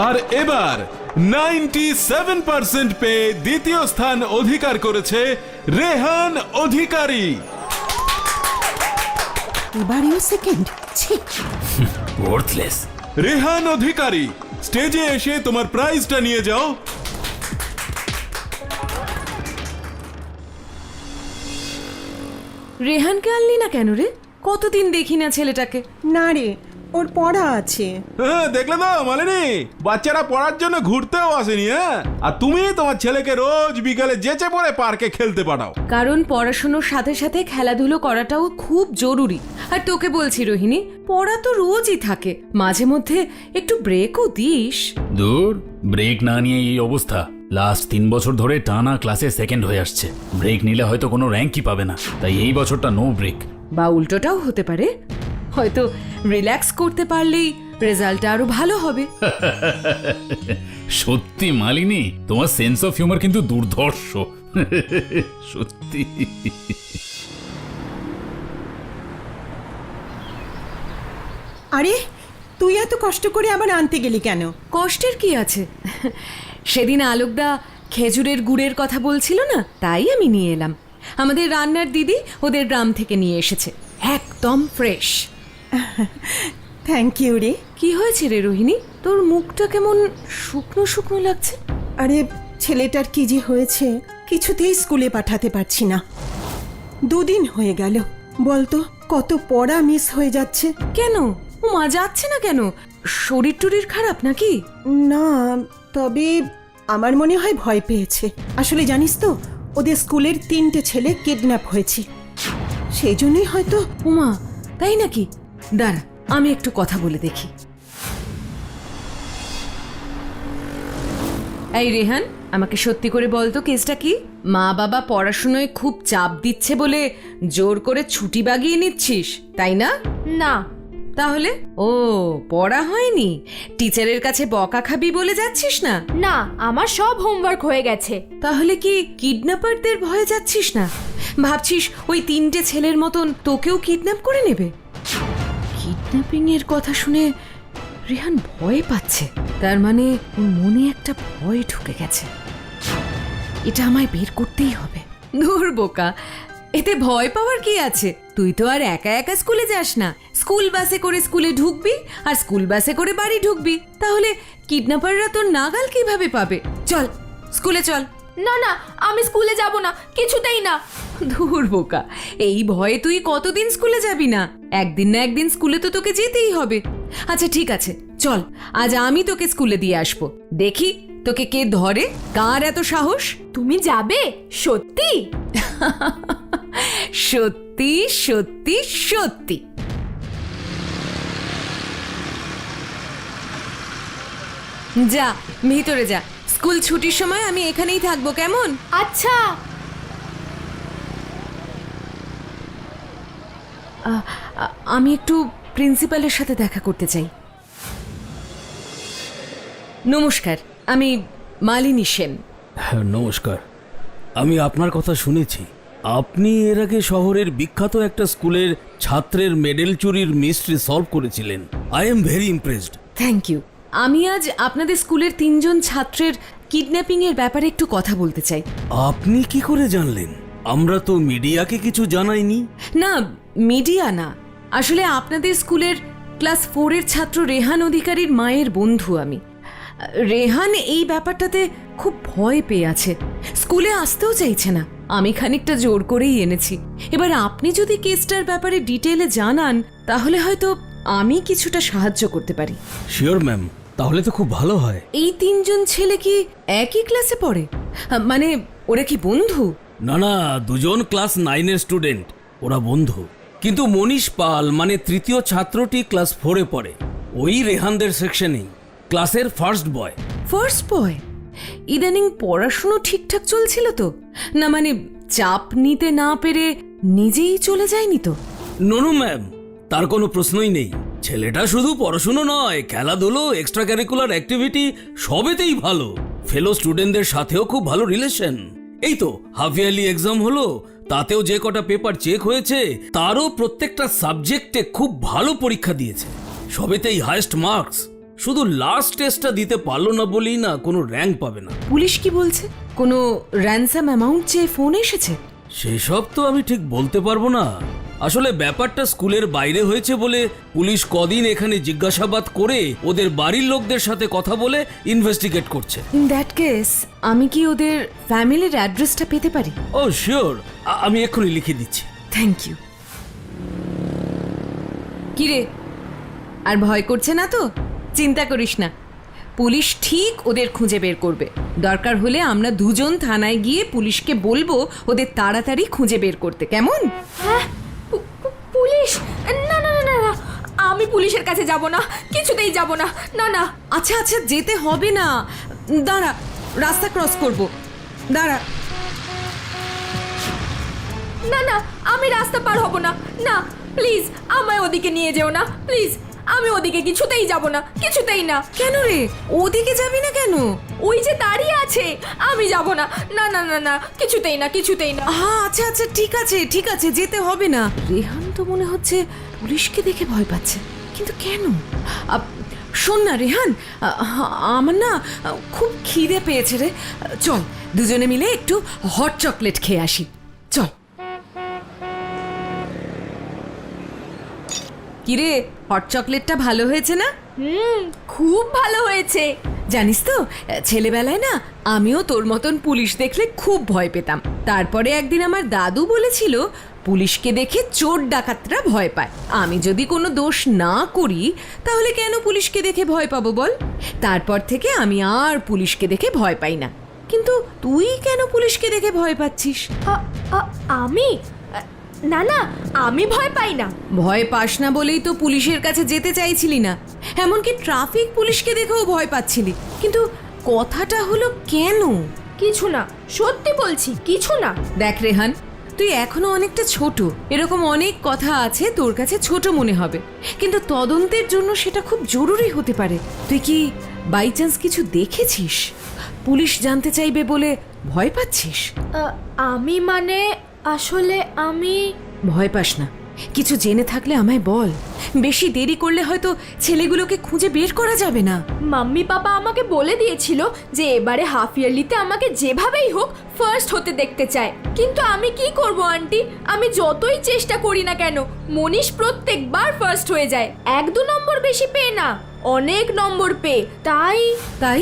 আর এবার 97% পেয়ে দ্বিতীয় স্থান অধিকার করেছে রেহান অধিকারী। এবারেও সেকেন্ড। ওয়ার্থলেস। রেহান অধিকারী, স্টেজে এসে তোমার প্রাইজটা নিয়ে যাও। রেহানকে আনলি না কেন রে? কতদিন দেখি না ছেলেটাকে। না রে, ওর পড়া আছে। হ্যাঁ, দেখলে তো মালিনী, বাচ্চারা পড়ার জন্য ঘুরতেও আসেনি। হ্যাঁ, আর তুমি তোমার ছেলেকে রোজ বিকালে যেচে পড়ে পার্কে খেলতে পাঠাও। কারণ পড়াশোনার সাথে সাথে খেলাধুলো করাটাও খুব জরুরি। আর তোকে বলছি রোহিণী, পড়া তো রোজই থাকে, মাঝে মধ্যে একটু ব্রেকও দিস। দূর, ব্রেক না নিয়ে এই অবস্থা। লাস্ট 3 বছর ধরে টানা ক্লাসে সেকেন্ড হয়ে আসছে। ব্রেক নিলে হয়তো কোনো র্যাঙ্কই পাবে না, তাই এই বছরটা নো ব্রেক। বা উল্টোটাও হতে পারে, হয়তো রিল্যাক্স করতে পারলেই রেজাল্টটা আরো ভালো হবে। সত্যি মালিনী, তোমার সেন্স অফ হিউমার কিন্তু দুর্ধর্ষ। সত্যি। আরে তুই এত কষ্ট করে আবার আনতে গেলি কেন? কষ্টের কি আছে? সেদিন আলোকদা খেজুরের গুড়ের কথা বলছিল না, তাই আমি নিয়ে এলাম। আমাদের রান্নার দিদি ওদের গ্রাম থেকে নিয়ে এসেছে, একদম ফ্রেশ। থ্যাংক ইউ রে। কি হয়েছে রে রোহিণী, তোর মুখটা কেমন শুকনো শুকনো লাগছে? আরে ছেলেটার কি যে হয়েছে, কিছুতেই স্কুলে পাঠাতে পারছি না। 2 দিন হয়ে গেল। বলতো কত পড়া মিস হয়ে যাচ্ছে। কেন ও মা যাচ্ছে না কেন? শরীর টরীর খারাপ নাকি? না, তবে আমার মনে হয় ভয় পেয়েছে। আসলে জানিস তো, ওদের স্কুলের 3টে ছেলে কিডন্যাপ হয়েছে, সেই জন্যই হয়তো। উমা, তাই নাকি? দাঁড়া, আমি একটু কথা বলে দেখি। এই রেহান, আমাকে সত্যি করে বলতো কেসটা কি? মা বাবা পড়াশোনায় খুব চাপ দিচ্ছে বলে জোর করে ছুটি বাগিয়ে নিচ্ছিস, তাই না? না। তাহলে ও পড়া হয়নি, টিচারের কাছে বকা খাবি বলে যাচ্ছিস না? না, আমার সব হোমওয়ার্ক হয়ে গেছে। তাহলে কি কিডন্যাপারদের ভয়ে যাচ্ছিস না? ভাবছিস ওই 3টে ছেলের মতন তোকেও কিডন্যাপ করে নেবে? কিডন্যাপিং এর কথা শুনে রেহান ভয় পাচ্ছে, তার মানে ওর মনে একটা ভয় ঢুকে গেছে। এটা আমায় বের করতেই হবে। ধুর বোকা, এতে ভয় পাওয়ার কি আছে? তুই তো আর একা একা স্কুলে যাস না, স্কুল বাসে করে স্কুলে ঢুকবি আর স্কুল বাসে করে বাড়ি ঢুকবি। তাহলে কিডন্যাপাররা তোর নাগাল কিভাবে পাবে? চল স্কুলে চল। না না, আমি স্কুলে যাব না, কিছুতেই না। ধুর বোকা, এই ভয়ে তুই কতদিন স্কুলে যাবি না? একদিন না একদিন স্কুলে তো তোকে যেতেই হবে। আচ্ছা ঠিক আছে, চল আজ আমি তোকে স্কুলে দিয়ে আসবো। দেখি তোকে কে ধরে, কার এত সাহস। তুমি যাবে? সত্যি? সত্যি সত্যি সত্যি। যা ভিতরে যা, স্কুল ছুটির সময় আমি এখানেই থাকবো, কেমন? আচ্ছা। আমি একটু প্রিন্সিপালের সাথে দেখা করতে চাই। নমস্কার, আমি মালিনী সেন। হ্যাঁ নমস্কার, আমি আপনার কথা শুনেছি। আপনি এর আগে শহরের বিখ্যাত একটা স্কুলের ছাত্রের মেডেল চুরির মিস্ট্রি সলভ করেছিলেন। I am very impressed. Thank you. আমি আজ আপনাদের স্কুলের 3জন ছাত্রের কিডন্যাপিং এর ব্যাপারে একটু কথা বলতে চাই। আপনি কি করে জানলেন? আমরা তো মিডিয়াকে কিছু জানাইনি। না, মিডিয়া না, আসলে আপনাদের স্কুলের ক্লাস 4 এর ছাত্র রেহান অধিকারীর মায়ের বন্ধু আমি। রেহান এই ব্যাপারটাতে খুব ভয় পেয়ে আছে, স্কুলে আসতেও চাইছে না। আমি খানিকটা জোর করেই এনেছি। এবার আপনি যদি কেসটার ব্যাপারে ডিটেইলে জানান, তাহলে হয়তো আমি কিছুটা সাহায্য করতে পারি। শিওর ম্যাম, তাহলে তো খুব ভালো হয়। এই 3জন ছেলে কি একই ক্লাসে পড়ে? মানে ওরা কি বন্ধু? না না, 2জন ক্লাস 9 এর স্টুডেন্ট, ওরা বন্ধু। কিন্তু মনীষ পাল মানে 3য় ছাত্রটি ক্লাস 4 এ পড়ে, ওই রেহানদের সেকশনেই, ক্লাসের ফার্স্ট বয়। First boy? ইদানিং পড়াশুনো ঠিকঠাক চলছিল তো? না মানে চাপ নিতে না পেরে নিজেই চলে যায়নি তো? নো ম্যাম, তার কোনো প্রশ্নই নেই। ছেলেটা শুধু পড়াশুনো নয়, খেলাধুলো, এক্সট্রা ক্যারিকুলার অ্যাক্টিভিটি সবেতেই ভালো। ফেলো স্টুডেন্টদের সাথেও খুব ভালো রিলেশন। এই তো হাফ ইয়ারলি এক্সাম হলো, তাতেও যে কটা পেপার চেক হয়েছে, তারও প্রত্যেকটা সাবজেক্টে খুব ভালো পরীক্ষা দিয়েছে, সবেতেই হাইয়েস্ট মার্কস। শুধু লাস্ট টেস্টটা দিতে পারলো না বলেই না কোনো র্যাঙ্ক পাবে না। পুলিশ কি বলছে? কোনো র্যানসাম অ্যামাউন্ট চেয়ে ফোন এসেছে? সেসব তো আমি ঠিক বলতে পারবো না। আসলে ব্যাপারটা স্কুলের বাইরে হয়েছে বলে পুলিশ কদিন এখানে জিজ্ঞাসাবাদ করে ওদের বাড়ির লোকদের সাথে কথা বলে ইনভেস্টিগেট করছে। ইন দ্যাট কেস আমি কি ওদের ফ্যামিলির অ্যাড্রেসটা পেতে পারি? ও শিওর, আমি এক্ষুনি লিখে দিচ্ছি। Thank you. কিরে, আর ভয় করছে না তো? চিন্তা করিস না, পুলিশ ঠিক ওদের খুঁজে বের করবে। দরকার হলে আমরা দুজন থানায় গিয়ে পুলিশকে বলবো ওদের তাড়াতাড়ি খুঁজে বের করতে, কেমন? হ্যাঁ, পুলিশ? না না না না না, আমি পুলিশের কাছে যাব না, কিছুতেই যাব না। না না। আচ্ছা আচ্ছা, যেতে হবে না, দাঁড়া, রাস্তা ক্রস করব, দাঁড়া। না না, আমি রাস্তা পার হব না। না, প্লিজ আমায় ওদিকে নিয়ে যেও না, প্লিজ। আমি ওদিকে কিছুতেই যাব না, কিছুতেই না। কেন রে, ওদিকে যাবি না কেন? ওই যে দাঁড়িয়ে আছে, আমি যাব না। না না না না, কিছুতেই না, কিছুতেই না। হ্যাঁ আচ্ছা আচ্ছা, ঠিক আছে ঠিক আছে, যেতে হবে না। রেহান তো মনে হচ্ছে পুলিশকে দেখে ভয় পাচ্ছে, কিন্তু কেন? শোন না রেহান, আমার না খুব খিদে পেয়েছে রে। চল দুজনে মিলে একটু হট চকলেট খেয়ে আসি, চল। কিরে, হট চকলেটটা ভালো হয়েছে না? খুব ভালো হয়েছে। জানিস তো, ছেলেবেলায় না আমিও তোর মতন পুলিশ দেখলে খুব ভয় পেতাম। তারপরে একদিন আমার দাদু বলেছিল পুলিশকে দেখে চোর ডাকাতরা ভয় পায়। আমি যদি কোনো দোষ না করি তাহলে কেন পুলিশকে দেখে ভয় পাবো বল? তারপর থেকে আমি আর পুলিশকে দেখে ভয় পাই না। কিন্তু তুই কেন পুলিশকে দেখে ভয় পাচ্ছিস? আমি? না না, আমি ভয় পাই না। ভয় পাস না বলেই তো পুলিশের কাছে যেতে চাইছিলি না, এমনকি ট্রাফিক পুলিশকে দেখেও ভয় পাচ্ছিলি। কিন্তু কথাটা হলো কেন? কিছু না, সত্যি বলছি, কিছু না। দেখ রেহান, তুই এখনো অনেকটা ছোট, এরকম অনেক কথা আছে তোর কাছে ছোট মনে হবে, কিন্তু তদন্তের জন্য সেটা খুব জরুরি হতে পারে। তুই কি বাই চান্স কিছু দেখেছিস? পুলিশ জানতে চাইবে বলে ভয় পাচ্ছিস? আমি মানে আসলে আমি... ভয় পাস না, কিছু জেনে থাকলে আমায় বল। বেশি দেরি করলে হয়তো ছেলেগুলোকে খুঁজে বের করা যাবে না। মাম্মি পাপা আমাকে বলে দিয়েছিল যে এবারে হাফ ইয়ারলিতে আমাকে যেভাবেই হোক ফার্স্ট হতে দেখতে চায়। কিন্তু আমি কি করব আন্টি, আমি যতই চেষ্টা করি না কেন মনীষ প্রত্যেকবার ফার্স্ট হয়ে যায়। 1-2 নম্বর বেশি পেয়ে না, অনেক নম্বর পেয়ে। তাই তাই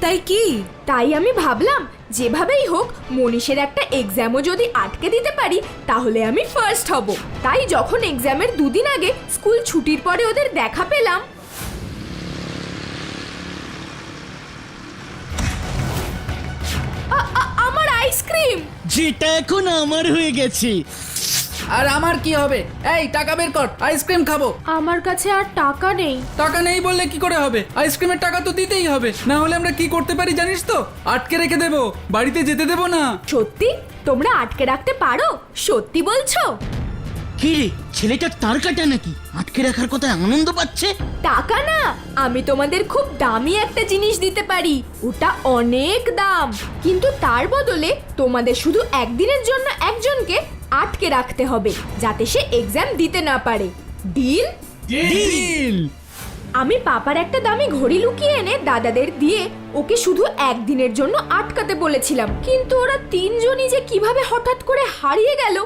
তাই কি? তাই আমি ভাবলাম যেভাবেই হোক মনীষের একটা এক্সামও যদি আটকে দিতে পারি তাহলে আমি ফার্স্ট হব। তাই যখন এক্সামের 2 দিন আগে স্কুল ছুটির পরে ওদের দেখা পেলাম, আমার আইসক্রিম! যেটা এখন আমার হয়ে গেছে। আর আমার কি হবে? এই টাকা বের কর, আইসক্রিম খাবো। আমার কাছে আর টাকা নেই। টাকা নেই বললে কি করে হবে? আইসক্রিমের টাকা তো দিতেই হবে, না হলে আমরা কি করতে পারি জানিস তো? আটকে রেখে দেবো, বাড়িতে যেতে দেবো না। সত্যি? তোমরা আটকে রাখতে পারো? সত্যি বলছো? কি রে, ছেলেটা তার কাটা নাকি? আটকে রাখার কথায় আনন্দ পাচ্ছে। টাকা না, আমি তোমাদের খুব দামি একটা জিনিস দিতে পারি, ওটা অনেক দাম। কিন্তু তার বদলে তোমাদের শুধু একদিনের জন্য একজনকে আটকে রাখতে হবে, যাতে সে এক্সাম দিতে না পারে। ডিল? ডিল। আমি পাপার একটা দামি ঘড়ি লুকিয়ে এনে দাদাদের দিয়ে ওকে শুধু একদিনের জন্য আটকাতে বলেছিলাম। কিন্তু ওরা 3 জনই যে কিভাবে হঠাৎ করে হারিয়ে গেল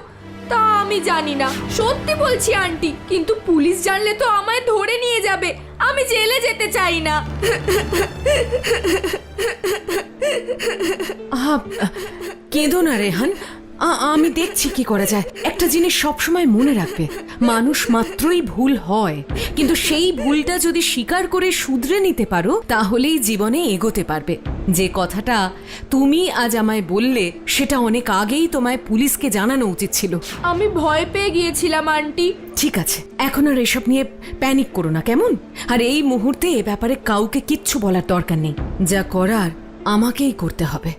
তা আমি জানি না। সত্যি বলছি আন্টি, কিন্তু পুলিশ জানলে তো আমায় ধরে নিয়ে যাবে। আমি জেলে যেতে চাই না। কেঁদো না রেহান, আমি দেখছি কি করা যায়। একটা জিনিস সবসময় মনে রাখবে, মানুষ মাত্রই ভুল হয়, কিন্তু সেই ভুলটা যদি স্বীকার করে শুধরে নিতে পারো তাহলেই জীবনে এগোতে পারবে। যে কথাটা তুমি আজ আমায় বললে সেটা অনেক আগেই তোমায় পুলিশকে জানানো উচিত ছিল। আমি ভয় পেয়ে গিয়েছিলাম আন্টি। ঠিক আছে, এখন আর এসব নিয়ে প্যানিক করো না, কেমন? আর এই মুহূর্তে এ ব্যাপারে কাউকে কিচ্ছু বলার দরকার নেই, যা করার আমাকেই করতে হবে।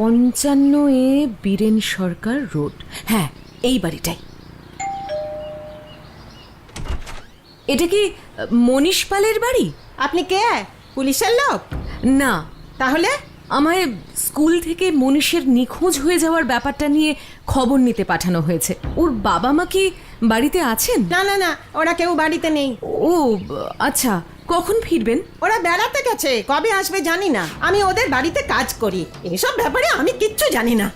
পঞ্চান্ন এ বীরেন সরকার রোড। হ্যাঁ, এই বাড়িটাই। এটা কি মনীষ পালের বাড়ি? আপনি কে? পুলিশের লোক? না। তাহলে আমায় স্কুল থেকে মনীষের নিখোঁজ হয়ে যাওয়ার ব্যাপারটা নিয়ে খবর নিতে পাঠানো হয়েছে। ওর বাবা মা কি বাড়িতে আছেন? না না না, ওরা কেউ বাড়িতে নেই। ও আচ্ছা, কখন ফিরবেন? ওরা বেড়াতে গেছে, কবে আসবে জানি না। আমি ওদের বাড়িতে কাজ করি, এসব ব্যাপারে আমি কিচ্ছু জানি না।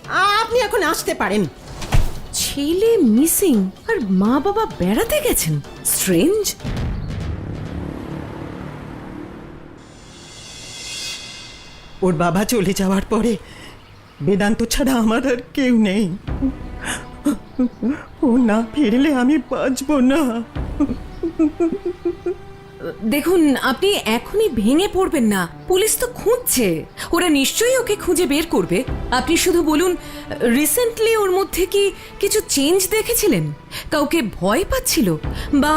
আপনি এখন আসতে পারেন। ছেলে মিসিং আর মা বাবা বেড়াতে গেছেন, স্ট্রেঞ্জ। ওর বাবা চলে যাওয়ার পরে বেদান্ত ছাড়া আমার আর কেউ নেই। ও না ফিরলে আমি বাঁচবো না। দেখুন, আপনি এখনই ভেঙে পড়বেন না, পুলিশ তো খুঁজছে, ওরা নিশ্চয়ই ওকে খুঁজে বের করবে। আপনি শুধু বলুন, রিসেন্টলি ওর মধ্যে কি কিছু চেঞ্জ দেখেছিলেন? কাউকে ভয় পাচ্ছিল বা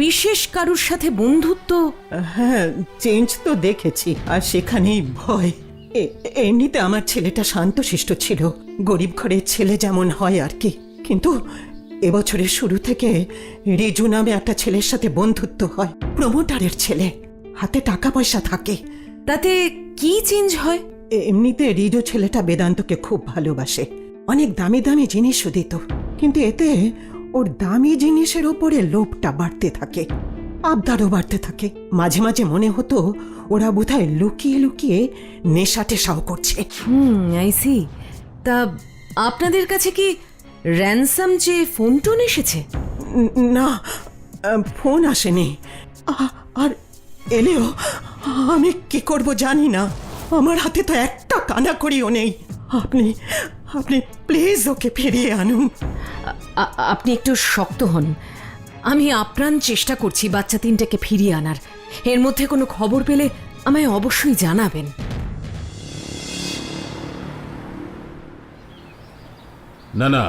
বিশেষ কারুর সাথে বন্ধুত্ব? হ্যাঁ, চেঞ্জ তো দেখেছি, আর সেখানেই ভয়। এমনিতে আমার ছেলেটা শান্তশিষ্ট ছিল, গরিব ঘরের ছেলে যেমন হয় আর কি। কিন্তু এবছরের শুরু থেকে রিজু নামে একটা ছেলের সাথে বন্ধুত্ব হয়, প্রমোটারের ছেলে, হাতে টাকা পয়সা থাকে। তাতে কি চেঞ্জ হয়? এমনিতে রিজু ছেলেটা বেদান্তকে খুব ভালোবাসে, অনেক দামি দামি জিনিসও দিত, কিন্তু এতে ওর দামি জিনিসের ওপরে লোভটা বাড়তে থাকে, আবদারও বাড়তে থাকে। মাঝে মাঝে মনে হতো ওরা বোধহয় লুকিয়ে লুকিয়ে নেশা টেশাও করছে। I see. তা আপনাদের কাছে কি র্যানসাম যে ফোন টোন এসেছে? না, ফোন আসেনি, আর এলেও আমি কি করব জানি না। আমার হাতে তো একটা কানাকড়িও নেই। আপনি আপনি প্লিজ ওকে ফিরিয়ে আনুন। আপনি একটু শক্ত হন, আমি আপ্রাণ চেষ্টা করছি বাচ্চা তিনটাকে ফিরিয়ে আনার। এর মধ্যে কোনো খবর পেলে আমায় অবশ্যই জানাবেন। না না,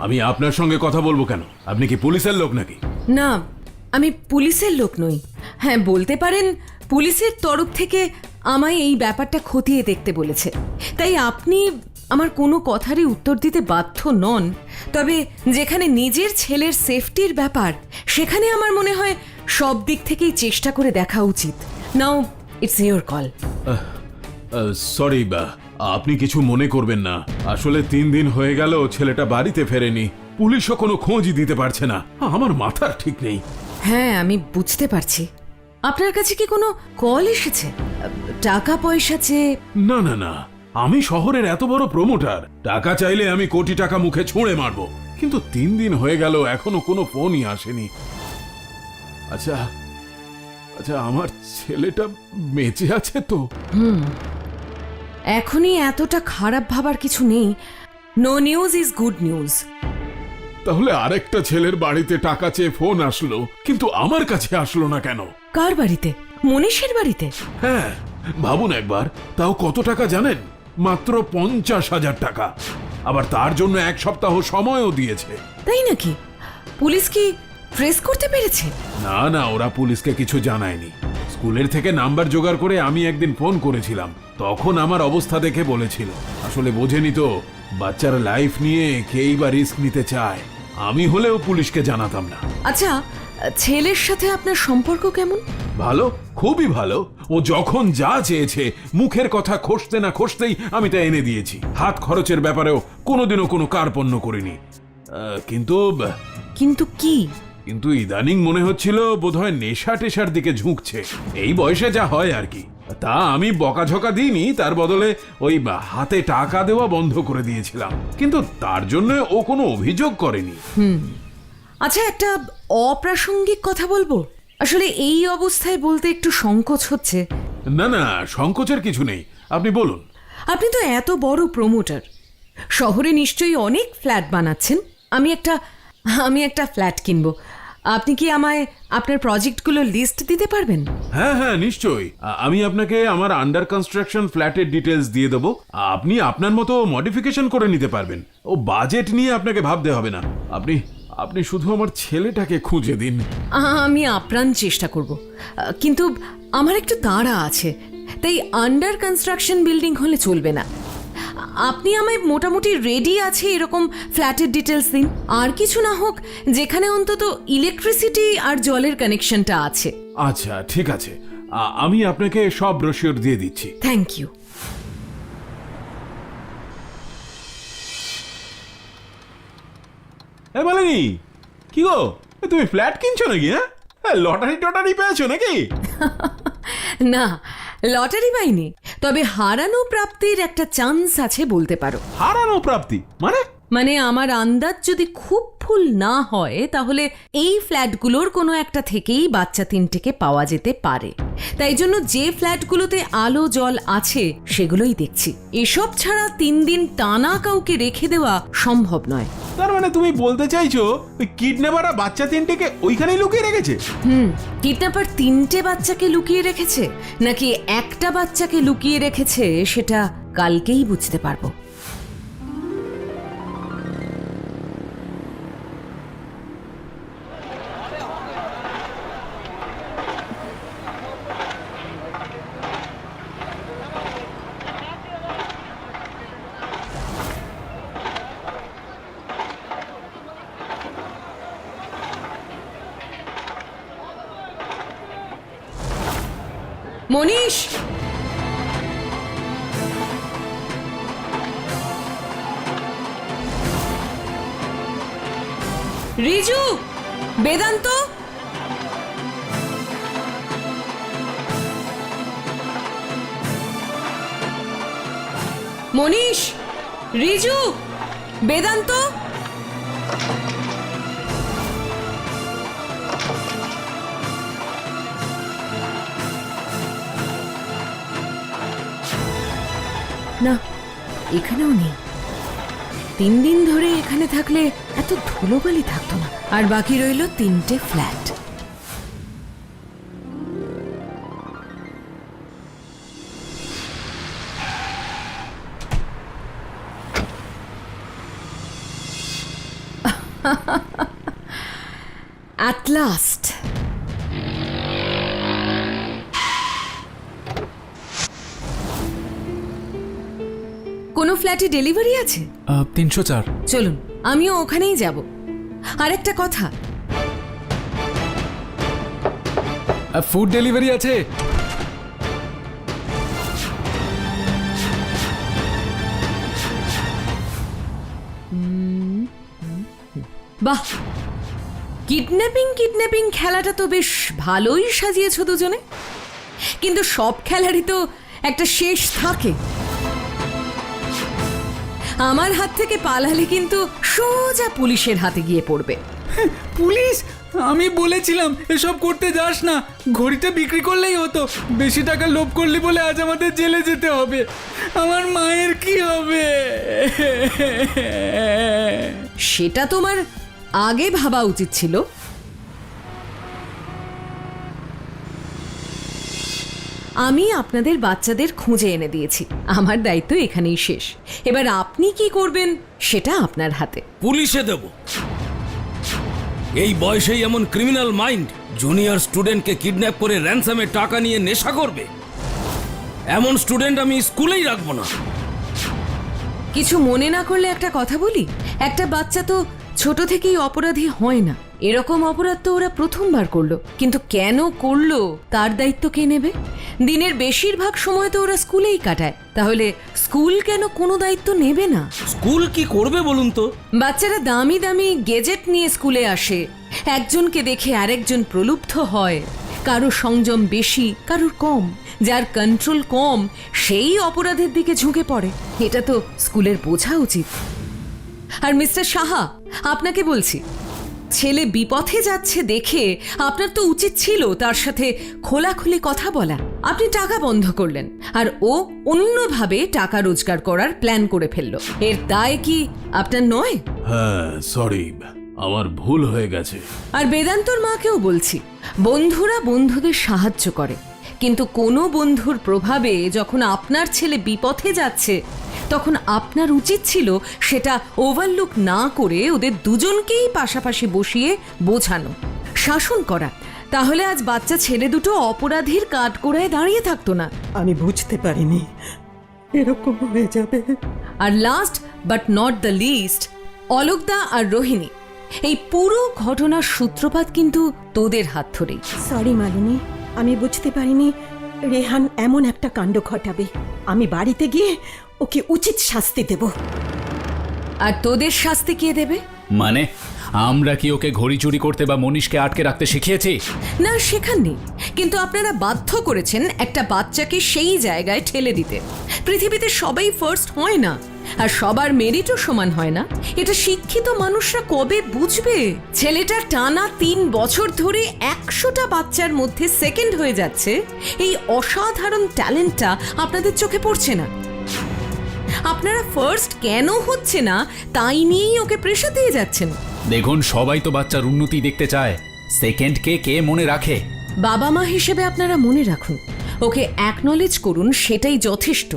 আমি আপনার সঙ্গে কথা বলবো কেন? আপনি কি পুলিশের লোক নাকি? না, আমি পুলিশের লোক নই। হ্যাঁ, বলতে পারেন পুলিশের তরফ থেকে আমায় এই ব্যাপারটা খতিয়ে দেখতে বলেছে, তাই আপনি আমার কোনো কথারই উত্তর দিতে বাধ্য নন। তবে যেখানে নিজের ছেলের সেফটির ব্যাপার, সেখানে আমার মনে হয় সব দিক থেকেই চেষ্টা করে দেখা উচিত। Now it's your call. Sorry, আপনি কিছু মনে করবেন না। আসলে 3 দিন হয়ে গেল ছেলেটা বাড়িতে ফেরেনি, পুলিশও কোনো খোঁজই দিতে পারছে না। আমার মাথার ঠিক নেই। হ্যাঁ, আমি বুঝতে পারছি। আপনার কাছে কি কোনো কল এসেছে টাকা পয়সা চেয়ে? না না না, আমি শহরের এত বড় প্রমোটার, টাকা চাইলে আমি কোটি টাকা মুখে ছুঁড়ে মারবো, কিন্তু 3 দিন হয়ে গেল এখনো কোনো ফোনই আসেনি। আচ্ছা আচ্ছা, আমার ছেলেটা বেঁচে আছে তো? এখনই এতটা খারাপ ভাবার কিছু নেই। No news is good news. তাহলে আরেকটা ছেলের বাড়িতে টাকা চেয়ে ফোন আসলো, কিন্তু আমার কাছে আসলো না কেন? কার বাড়িতে? মনীষের বাড়িতে? হ্যাঁ, ভাবুন একবার, তাও কত টাকা জানেন? মাত্র 50,000 টাকা। আবার তার জন্য 1 সপ্তাহ সময়ও দিয়েছে। তাই নাকি? পুলিশ কি ট্রেস করতে পেরেছে? না না, ওরা পুলিশকে কিছু জানায়নি। স্কুলের থেকে নাম্বার জোগাড় করে আমি একদিন ফোন করেছিলাম, তখন আমার অবস্থা দেখে বলেছিল। আসলে বোঝেনি তো, বাচ্চার লাইফ নিয়ে কেই বা রিস্ক নিতে চায়। আমি হলেও পুলিশকে জানাতাম না। আচ্ছা, ছেলের সাথে আপনার সম্পর্ক কেমন? ভালো, খুবই ভালো। ও যখন যা চেয়েছে, মুখের কথা খসতে না খসতেই আমি তা এনে দিয়েছি। হাত খরচের ব্যাপারেও কোনোদিনও কোনো কার্পণ্য করিনি। কিন্তু কিন্তু কি? কিন্তু ইদানিং মনে হচ্ছিল বোধহয় নেশা টেশার দিকে ঝুঁকছে। এই বয়সে যা হয় আর কি। তা আমি বকাঝকা দিইনি, তার বদলে ওই হাতে টাকা দেওয়া বন্ধ করে দিয়েছিলাম। কিন্তু তার জন্য ও কোনো অভিযোগ করেনি। আচ্ছা, একটা অপ্রাসঙ্গিক কথা বলবো। আসলে এই অবস্থায় বলতে একটু সংকোচ হচ্ছে। না না, সংকোচের কিছু নেই, আপনি বলুন। আপনি তো এত বড় প্রমোটার, শহরে নিশ্চয়ই অনেক ফ্ল্যাট বানাচ্ছেন। আমি একটা ফ্ল্যাট কিনবো। আপনি কি আমায় আপনার প্রজেক্টগুলোর লিস্ট দিতে পারবেন? হ্যাঁ হ্যাঁ, নিশ্চয়ই। আমি আপনাকে আমার আন্ডার কনস্ট্রাকশন ফ্ল্যাটের ডিটেলস দিয়ে দেবো। আপনি আপনার মতো মডিফিকেশন করে নিতে পারবেন। ও বাজেট নিয়ে আপনাকে ভাবতে হবে না। আপনি শুধু আমার ছেলেটাকে খুঁজে দিন। আমি আপ্রাণ চেষ্টা করব, কিন্তু আমার একটু তাড়া আছে, তাই আন্ডার কনস্ট্রাকশন বিল্ডিং হলে চলবে না। আপনি আমায় মোটামুটি রেডি আছে এরকম ফ্ল্যাটের ডিটেলস দিন। আর কিছু না হোক, যেখানে অন্তত ইলেকট্রিসিটি আর জলের কানেকশনটা আছে। আচ্ছা, ঠিক আছে, আমি আপনাকে সব ব্রোশিওর দিয়ে দিচ্ছি। Thank you. এ মালিনী, কি গো, এ তুমি ফ্ল্যাট কিনছো নাকি? হ্যাঁ, লটারি টটারি পেয়েছো নাকি? না, লটারি পাইনি, তবে হারানো প্রাপ্তির একটা চান্স আছে বলতে পারো। হারানো প্রাপ্তি মানে? মানে আমার আন্দাজ যদি খুব ভুল না হয় তাহলে এই ফ্ল্যাটগুলোর কোনো একটা থেকেই বাচ্চা তিনটেকে পাওয়া যেতে পারে। তাই জন্য যে ফ্ল্যাটগুলোতে আলো জল আছে সেগুলোই দেখছি। এসব ছাড়া 3 দিন টানা কাউকে রেখে দেওয়া সম্ভব নয়। তার মানে তুমি বলতে চাইছো ওই কিডন্যাপাররা বাচ্চা তিনটেকে ওইখানেই লুকিয়ে রেখেছে? কিডন্যাপার 3টে বাচ্চাকে লুকিয়ে রেখেছে নাকি একটা বাচ্চাকে লুকিয়ে রেখেছে সেটা কালকেই বুঝতে পারবো। মনীষ, রিজু, বেদান্ত, মনীষ, রিজু, বেদান্ত। না, এখানেও নেই। 3 দিন ধরে এখানে থাকলে এত ধুলোবালি থাকতো না। আর বাকি রইল 3টে ফ্ল্যাট। At last. কোনো ফ্ল্যাটে ডেলিভারি আছে? 304। চলুন, আমিও ওখানেই যাব। আর একটা কথা, ফুড ডেলিভারি আছে? বাহ, কিডন্যাপিং খেলাটা তো বেশ ভালোই সাজিয়েছো দুজনে। কিন্তু সব খেলারই তো একটা শেষ থাকে। আমার হাত থেকে পালালে কিন্তু সোজা পুলিশের হাতে গিয়ে পড়বে। পুলিশ? আমি বলেছিলাম এসব করতে যাস না, ঘড়িটা বিক্রি করলেই হতো। বেশি টাকা লোভ করলি বলে আজ আমাদের জেলে যেতে হবে। আমার মায়ের কি হবে? সেটা তোমার আগে ভাবা উচিত ছিল। আমি আপনাদের বাচ্চাদের খুঁজে এনে দিয়েছি, আমার দায়িত্ব এখানেই শেষ। এবার আপনি কি করবেন সেটা আপনার হাতে। পুলিশে দেব? এই বয়সেই এমন ক্রিমিনাল মাইন্ড জুনিয়র স্টুডেন্টকে কিডন্যাপ করে র্যানসামে টাকা নিয়ে নেশা করবে? এমন স্টুডেন্ট আমি স্কুলেই রাখবো না। কিছু মনে না করলে একটা কথা বলি, একটা বাচ্চা তো ছোট থেকেই অপরাধী হয় না। এরকম অপরাধ তো ওরা প্রথমবার করলো, কিন্তু কেন করলো তার দায়িত্ব কে নেবে? দিনের বেশিরভাগ সময় তো ওরা স্কুলেই কাটায়, তাহলে স্কুল কেন কোনো দায়িত্ব নেবে না? স্কুল কি করবে বলুন তো? বাচ্চারা দামি দামি গেজেট নিয়ে স্কুলে আসে, একজনকে দেখে আরেকজন প্রলুব্ধ হয়। কারো সংযম বেশি, কারোর কম। যার কন্ট্রোল কম সেই অপরাধের দিকে ঝুঁকে পড়ে। এটা তো স্কুলের বোঝা উচিত। আর মিস্টার সাহা, আপনাকে বলছি, ছেলে বিপথে যাচ্ছে দেখে আপনার তো উচিত ছিল তার সাথে খোলাখুলি কথা বলা। আপনি টাকা বন্ধ করলেন আর ও অন্যভাবে টাকা রোজগার করার প্ল্যান করে ফেলল। এর দায় কি আপনার নয়? হ্যাঁ, সরি, আমার ভুল হয়ে গেছে। আর বেদান্তর মাকেও বলছি, বন্ধুরা বন্ধুদের সাহায্য করে, কিন্তু কোনো বন্ধুর প্রভাবে যখন আপনার ছেলে বিপথে যাচ্ছে তখন আপনার উচিত ছিল সেটা ওভারলুক না করে ওদের দুজনকেই পাশাপাশি বসিয়ে বোঝানো, শাসন করা। তাহলে আজ বাচ্চা ছেলে দুটো অপরাধীর কাঠগড়ায় দাঁড়িয়ে থাকতো না। আমি বুঝতে পারিনি এরকম হয়ে যাবে। আর last but not the least, অলোকদা আর রোহিণী, এই পুরো ঘটনার সূত্রপাত কিন্তু তোদের হাত ধরেই। সরি মালিনী, আমি বুঝতে পারিনি রেহান এমন একটা কাণ্ড ঘটাবে। আমি বাড়িতে গিয়ে ওকে উচিত শাস্তি দেব। আর তোদের শাস্তি কে দেবে? মানে আমরা কি ওকে ঘড়ি চুরি করতে বা মনীষকে আটকে রাখতে শিখিয়েছি? না, শেখাননি, কিন্তু আপনারা বাধ্য করেছেন একটা বাচ্চাকে সেই জায়গায় ঠেলে দিতে। পৃথিবীতে সবাই ফার্স্ট হয় না, আর সবার মেরিটও সমান হয় না। এটা শিক্ষিত মানুষরা কবে বুঝবে? ছেলেটা টানা 3 বছর ধরে 100টা বাচ্চার মধ্যে সেকেন্ড হয়ে যাচ্ছে, এই অসাধারণ ট্যালেন্টটা আপনাদের চোখে পড়ছে না। আপনারা ফার্স্ট কেন হচ্ছে না তাই নিয়েই ওকে প্রেশার দিয়ে যাচ্ছেন। দেখুন, সবাই তো বাচ্চার উন্নতি দেখতে চায়, সেকেন্ডকে কে মনে রাখে? বাবা মা হিসেবে আপনারা মনে রাখুন, ওকে অ্যাকনলেজ করুন, সেটাই যথেষ্ট।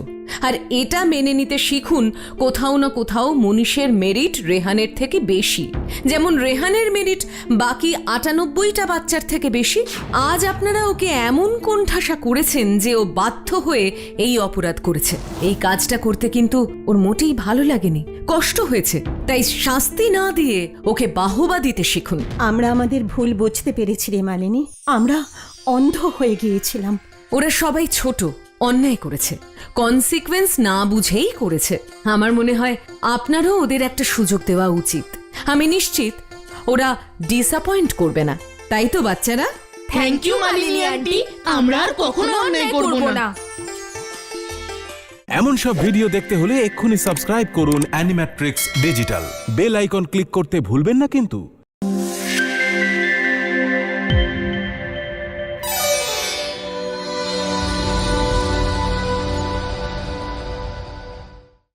আর এটা মেনে নিতে শিখুন কোথাও না কোথাও মনীষের মেরিট রেহানের থেকে বেশি, যেমন রেহানের মেরিট বাকি 98টা বাচ্চার থেকে বেশি। আজ আপনারা ওকে এমন কোণঠাসা করেছেন যে ও বাধ্য হয়ে এই অপরাধ করেছে। এই কাজটা করতে কিন্তু ওর মোটেই ভালো লাগেনি, কষ্ট হয়েছে। তাই শাস্তি না দিয়ে ওকে বাহবা দিতে শিখুন। আমরা আমাদের ভুল বুঝতে পেরেছি রে মালিনী, আমরা অন্ধ হয়ে গিয়েছিলাম। ওরা সবাই ছোট, অন্যায় করেছে, কনসিকোয়েন্স না বুঝেই করেছে। আমার মনে হয় আপনারও ওদের একটা সুযোগ দেওয়া উচিত। আমি নিশ্চিত ওরা ডিসঅ্যাপয়েন্ট করবে না, তাই তো বাচ্চারা? থ্যাংক ইউ মালিনী আন্টি, আমরা আর কখনো অন্যায় করব না। এমন সব ভিডিও দেখতে হলে এক্ষুনি সাবস্ক্রাইব করুন Animatrix digital. Bell icon click করতে ভুলবেন না কিন্তু।